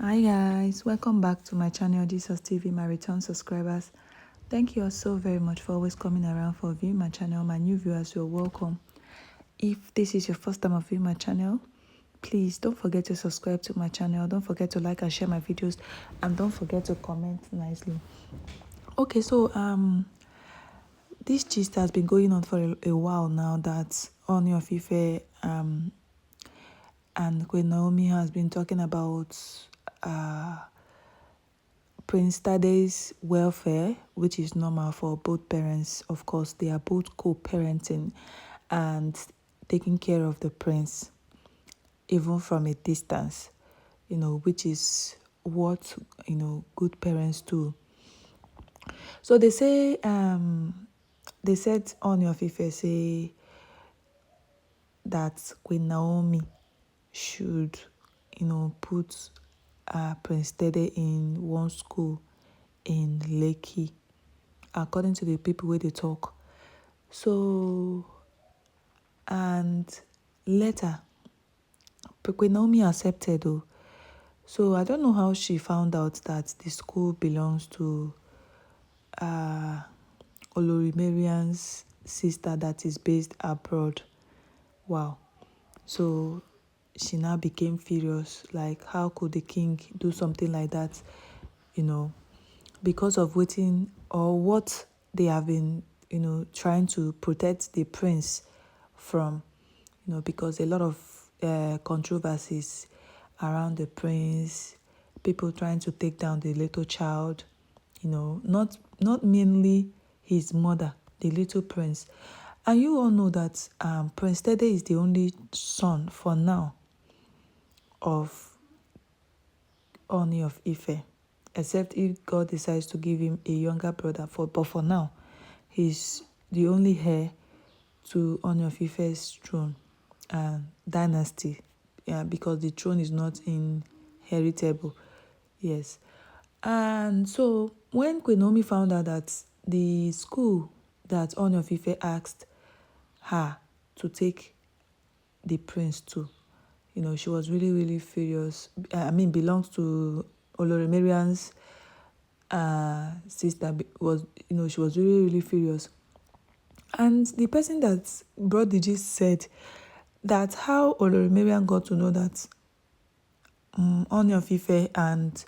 Hi guys, welcome back to my channel Jesus TV, my return subscribers. Thank you all so very much for always coming around for viewing my channel. My new viewers, you're welcome. If this is your first time of viewing my channel, please don't forget to subscribe to my channel. Don't forget to like and share my videos, and don't forget to comment nicely. Okay, so this gist has been going on for a while now that Ooni of Ife and Queen Naomi has been talking about Prince Tade's welfare, which is normal for both parents. Of course, they are both co-parenting and taking care of the prince, even from a distance, which is what, good parents do. So they said Ooni of Ife say that Queen Naomi should, put Prince Tede in one school in Lekki, according to the people where they talk. So, and later, Queen Naomi accepted though. So I don't know how she found out that the school belongs to Olori Marian's sister that is based abroad. Wow. So she now became furious. Like, how could the king do something like that? Because of waiting or what they have been, trying to protect the prince from, because a lot of controversies around the prince, people trying to take down the little child, not mainly his mother, the little prince. And you all know that Prince Tede is the only son for now of Ooni of Ife, except if God decides to give him a younger brother. But for now, he's the only heir to Ooni of Ife's throne and dynasty. Yeah, because the throne is not inheritable. Yes. And so when Queen Naomi found out that the school that Ooni of Ife asked her to take the prince to, she was really, really furious. Belongs to Olori Marian's sister. Was, she was really, really furious. And the person that brought the gist said that how Olori Marian got to know that Ooni of Ife and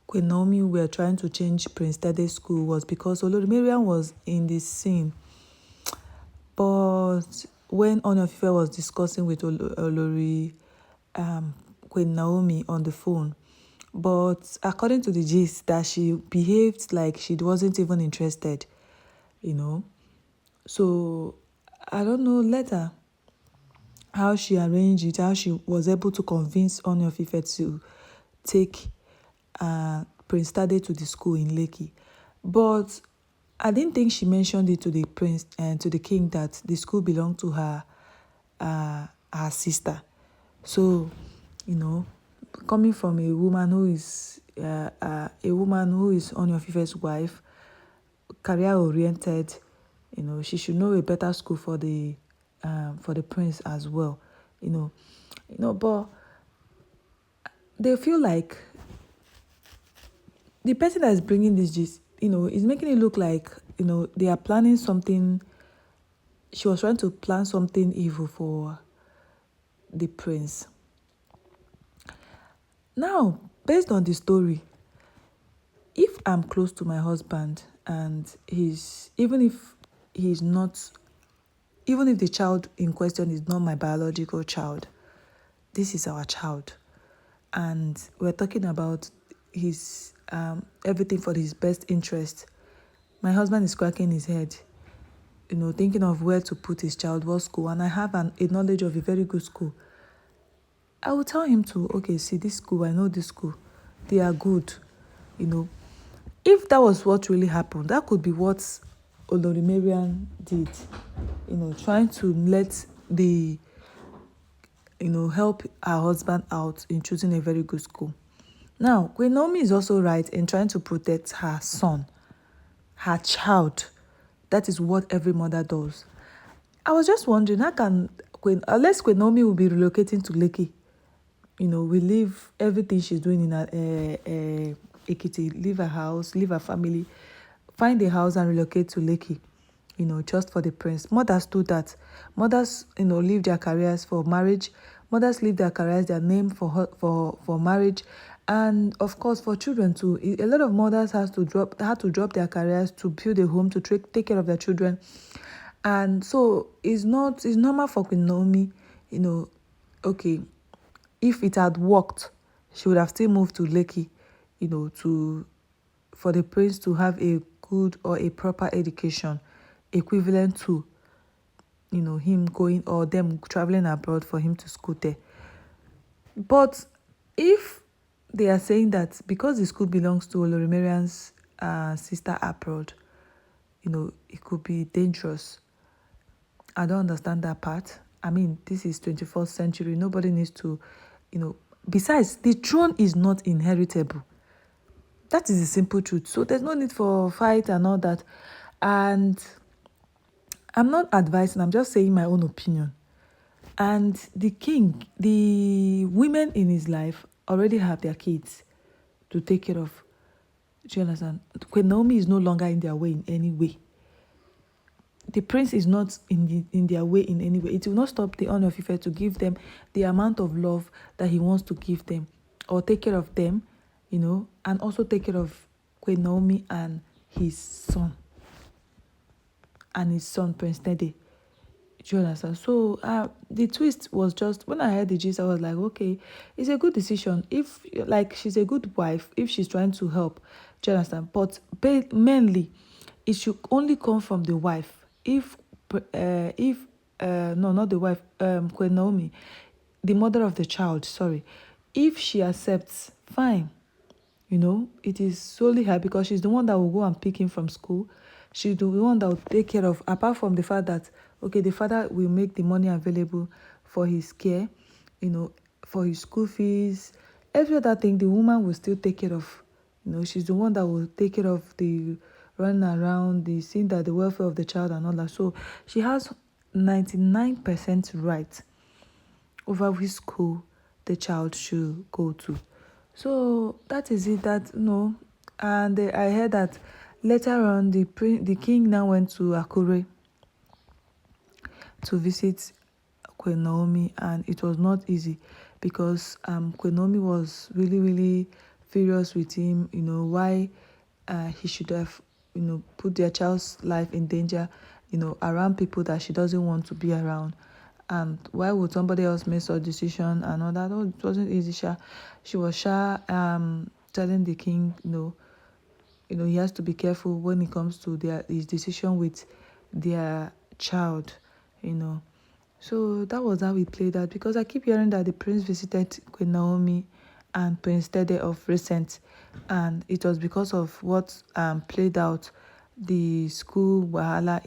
Queen Naomi were trying to change Prince Tade's school was because Olori Marian was in the scene. But when Ooni of Ife was discussing with Olori Queen Naomi on the phone, but according to the gist, that she behaved like she wasn't even interested, So I don't know later how she arranged it, how she was able to convince Ooni of Ife to take Prince Tade to the school in Lekki. But I didn't think she mentioned it to the prince and to the king that the school belonged to her sister. So, coming from a woman who is Ooni of Ife's wife, career oriented, she should know a better school for the prince as well. But they feel like the person that is bringing this gist, is making it look like, they are planning something. She was trying to plan something evil for the prince. Now, based on the story, if I'm close to my husband and even if the child in question is not my biological child, this is our child. And we're talking about his everything for his best interest. My husband is cracking his head, thinking of where to put his child, what school, and I have a knowledge of a very good school. I will tell him to, okay, see this school, I know this school, they are good. If that was what really happened, that could be what Olori Marian did, trying to let the, help her husband out in choosing a very good school. Now, Queen Naomi is also right in trying to protect her son, her child. That is what every mother does. I was just wondering, how can unless Queen Naomi will be relocating to Lekki, will leave everything she's doing in Ekiti, leave her house, leave her family, find a house and relocate to Lekki, just for the prince. Mothers do that. Mothers, leave their careers for marriage. Mothers leave their careers, their name for marriage, and of course for children too. A lot of mothers had to drop their careers to build a home to take care of their children, and so it's normal for Queen Naomi, okay, if it had worked, she would have still moved to Lekki, to for the prince to have a good or a proper education, equivalent to him going or them traveling abroad for him to school there. But if they are saying that because the school belongs to Olori Mariam's sister abroad, it could be dangerous. I don't understand that part. I mean, this is 21st century. Nobody needs to, besides, the throne is not inheritable. That is the simple truth. So there's no need for fight and all that. And I'm not advising, I'm just saying my own opinion. And the king, the women in his life already have their kids to take care of. Do you understand? Queen Naomi is no longer in their way in any way. The prince is not in their way in any way. It will not stop the Ooni of Ife to give them the amount of love that he wants to give them or take care of them, and also take care of Queen Naomi and his son Prince Tede. Do you understand? So the twist was just when I heard the gist, I was like, okay, it's a good decision. If she's a good wife, if she's trying to help, do you understand? But mainly, it should only come from the wife. If no, not the wife, Queen Naomi, the mother of the child, sorry, if she accepts, fine. It is solely her because she's the one that will go and pick him from school. She's the one that will take care of, apart from the fact that, okay, the father will make the money available for his care, for his school fees, every other thing, the woman will still take care of. She's the one that will take care of the running around, the seeing that the welfare of the child and all that. So she has 99% right over which school the child should go to. So that is it. And I heard that later on the king now went to Akure to visit Queen Naomi, and it was not easy because Queen Naomi was really, really furious with him. Why he should have put their child's life in danger, around people that she doesn't want to be around. And why would somebody else make such decision and all that? Oh, it wasn't easy. She was telling the king, he has to be careful when it comes to his decision with their child, So that was how we played out, because I keep hearing that the prince visited Queen Naomi and Prince Tede of recent, and it was because of what played out, the school wahala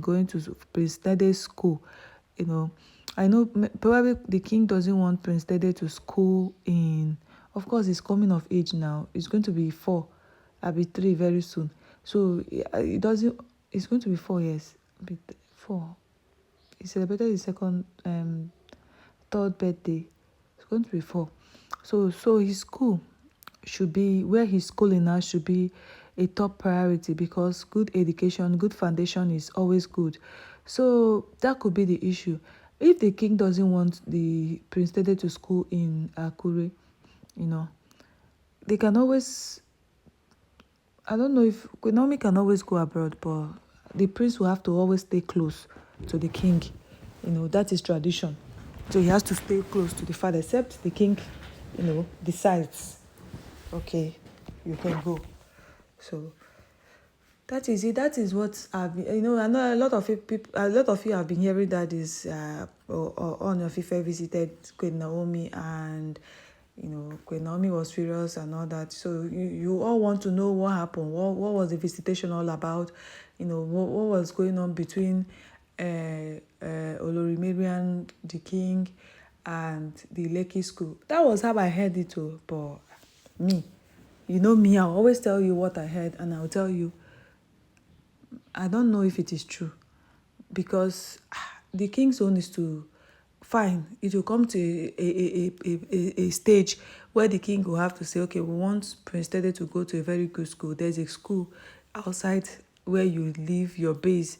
going to Prince Tede's school. I know probably the king doesn't want Prince Tede to school in, of course he's coming of age now, it's going to be 4, I'll be 3 very soon. So it doesn't, it's going to be 4 years, 4. He celebrated his third birthday. It's going to be 4. So his school should be, where he's schooling now should be a top priority, because good education, good foundation is always good. So that could be the issue. If the king doesn't want the Prince Tede to school in Akure, they can always, I don't know if Naomi can always go abroad, but the prince will have to always stay close to the king. That is tradition. So he has to stay close to the father, except the king, decides, okay, you can go. So that is it. That is what I've been, I know a lot of you have been hearing that is Ooni of Ife visited Queen Naomi, and Queen Naomi was furious and all that. So you all want to know what happened. What was the visitation all about? What was going on between Olori Mariam, the king, and the Lekki school. That was how I heard it too. But me, I'll always tell you what I heard, and I'll tell you, I don't know if it is true, because the king's own is to fine, it will come to a stage where the king will have to say, okay, we want Prince Tede to go to a very good school. There's a school outside where you live, your base.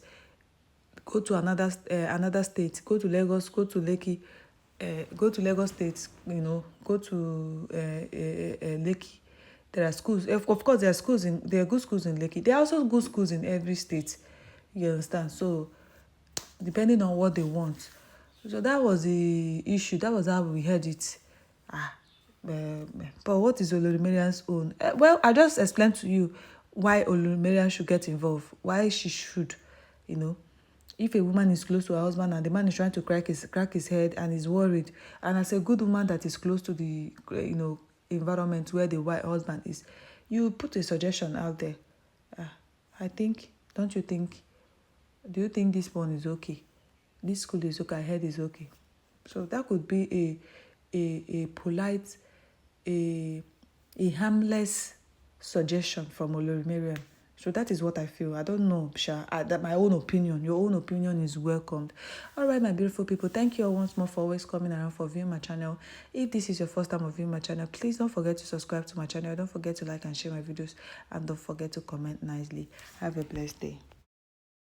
Go to another state, go to Lagos, go to Lekki, go to Lagos State, go to Lekki. There are schools. Of course, there are good schools in Lekki. There are also good schools in every state. You understand? So, depending on what they want. So that was the issue. That was how we heard it. Ah, but what is Olorimarian's own? Well, I just explained to you why Olorimarian should get involved. Why she should, you know. If a woman is close to her husband and the man is trying to crack his head and is worried, and as a good woman that is close to the environment where the husband is, you put a suggestion out there. I think, don't you think? Do you think this one is okay? This school is okay, head is okay. So that could be a polite, a harmless suggestion from Olorimarian. So that is what I feel. I don't know, Sha. That my own opinion. Your own opinion is welcomed. All right, my beautiful people. Thank you all once more for always coming around for viewing my channel. If this is your first time of viewing my channel, please don't forget to subscribe to my channel. Don't forget to like and share my videos. And don't forget to comment nicely. Have a blessed day.